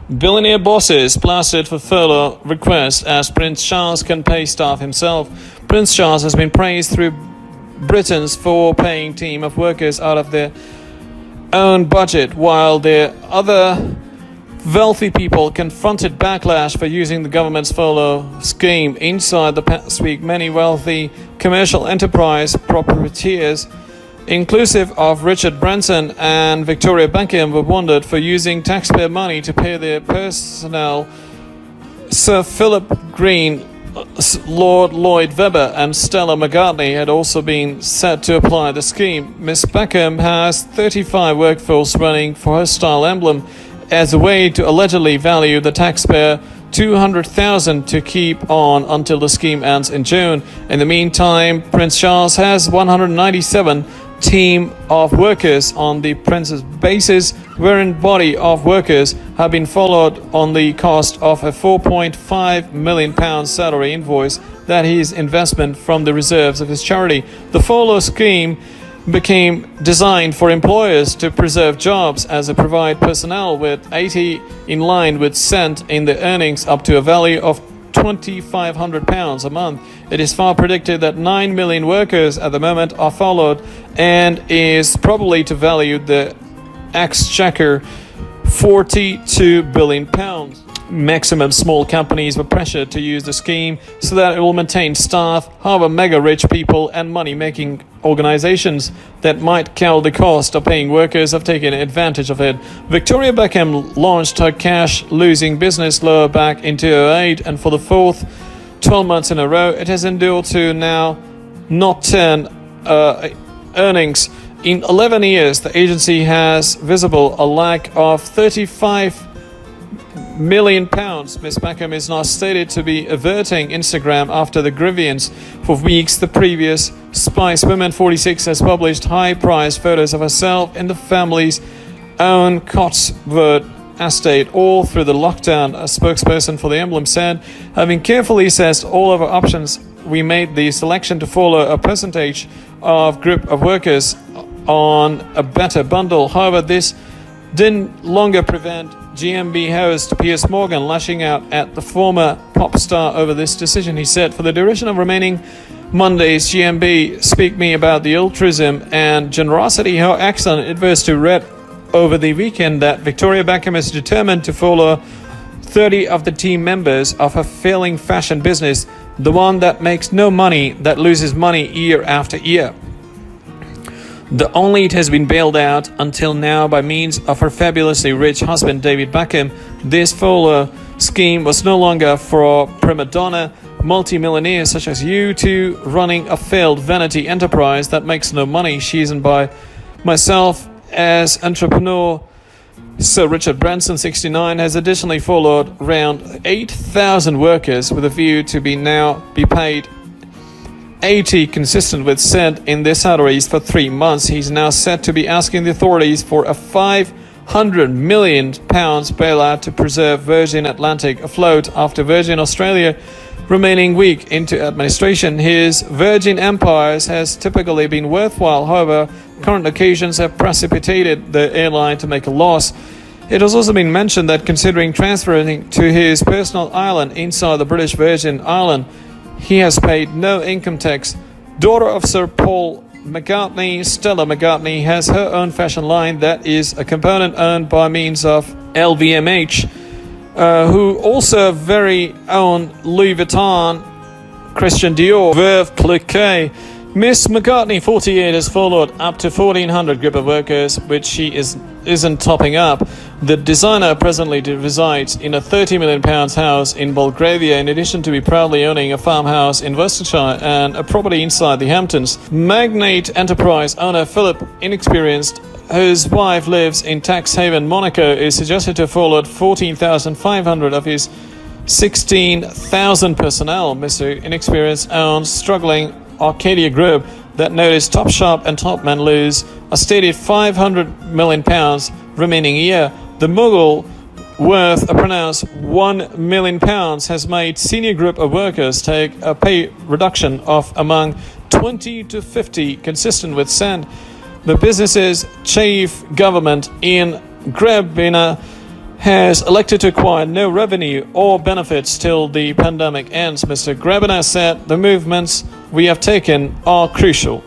Billionaire bosses blasted for furlough request as Prince Charles can pay staff himself. Prince Charles has been praised through Britain's for-paying team of workers out of their own budget, while their other wealthy people confronted backlash for using the government's furlough scheme. Inside the past week, many wealthy commercial enterprise proprietors, inclusive of Richard Branson and Victoria Beckham, were wanted for using taxpayer money to pay their personnel. Sir Philip Green, Lord Lloyd Webber and Stella McCartney had also been set to apply the scheme. Miss Beckham has 35 workforce running for her style emblem as a way to allegedly value the taxpayer $200,000 to keep on until the scheme ends in June. In the meantime, Prince Charles has 197 team of workers on the Prince's bases, wherein body of workers have been followed on the cost of a £4.5 million salary invoice that his investment from the reserves of his charity. The furlough scheme became designed for employers to preserve jobs as they provide personnel with 80 in line with cent in the earnings up to a value of £2,500 a month. It is far predicted that 9 million workers at the moment are followed and is probably to value the exchequer £42 billion. Maximum small companies were pressured to use the scheme so that it will maintain staff. However, mega rich people and money-making organizations that might cover the cost of paying workers have taken advantage of it. Victoria Beckham launched her cash-losing business Furlough back in 2008, and for the fourth 12 months in a row, it has endured to now not turn earnings. In 11 years, the agency has visible a lack of £35 million. Miss Beckham is now stated to be averting Instagram after the grievance. For weeks, the previous Spice Woman 46 has published high-priced photos of herself in the family's own Cotswold estate all through the lockdown. A spokesperson for the emblem said, having carefully assessed all of our options, we made the selection to follow a percentage of group of workers on a better bundle. However, this didn't longer prevent GMB host Piers Morgan lashing out at the former pop star over this decision. He said, for the duration of remaining Mondays, GMB speak me about the altruism and generosity, how excellent it was to read over the weekend that Victoria Beckham is determined to follow 30 of the team members of her failing fashion business, the one that makes no money, that loses money year after year. The only it has been bailed out until now by means of her fabulously rich husband David Beckham. This Furlough scheme was no longer for prima donna multi-millionaires such as you two running a failed vanity enterprise that makes no money. She isn't by myself as entrepreneur. Sir Richard Branson, 69, has additionally followed around 8,000 workers with a view to be paid 80 consistent with cent in their salaries for 3 months. He's now said to be asking the authorities for a £500 million bailout to preserve Virgin Atlantic afloat after Virgin Australia remaining weak into administration. His Virgin Empires has typically been worthwhile. However, current occasions have precipitated the airline to make a loss. It has also been mentioned that considering transferring to his personal island inside the British Virgin Island, he has paid no income tax. Daughter of Sir Paul McCartney, Stella McCartney, has her own fashion line that is a component owned by means of LVMH, who also very own Louis Vuitton, Christian Dior, Veuve Clicquot. Miss McCartney, 48, has followed up to 1,400 group of workers, which she isn't topping up. The designer presently resides in a £30 million house in Belgravia, in addition to be proudly owning a farmhouse in Worcestershire and a property inside the Hamptons. Magnate enterprise owner Philip Inexperienced, whose wife lives in tax haven Monaco, is suggested to have followed 14,500 of his 16,000 personnel. Mr. Inexperienced owns struggling Arcadia Group that noticed Topshop and Topman lose a stated £500 million remaining year. The mogul, worth a pronounced £1 million, has made senior group of workers take a pay reduction of among 20 to 50 consistent with cent. The business's chief government Ian Grebina has elected to acquire no revenue or benefits till the pandemic ends. Mr. Grebener said the movements we have taken are crucial.